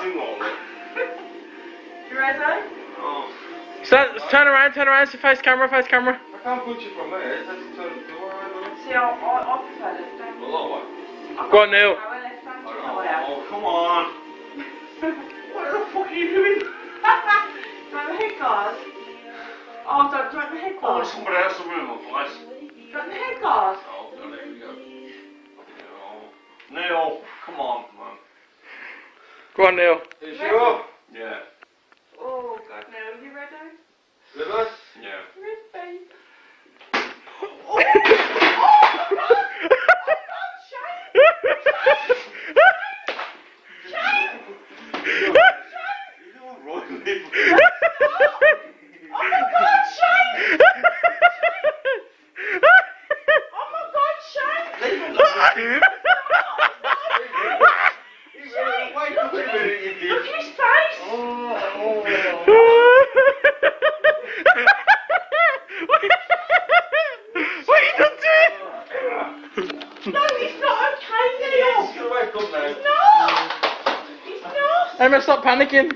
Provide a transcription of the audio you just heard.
先我嘅。You ready? Oh. Turn around, face camera. I can't put you from there. It has to turn the door around. See, I prefer this thing. Well, that way. Go on, Neil. Oh, come on. What the fuck are you doing? Do you want the head guard? Oh, do you want the head I want guard? somebody else to ruin my place. Do you want the head guard? Oh, there we go. Neil, come on, man. Go on, Neil. Is you up? Yeah. Oh, God, no. Are you ready? With us? Yeah. Ready? Emma, stop panicking.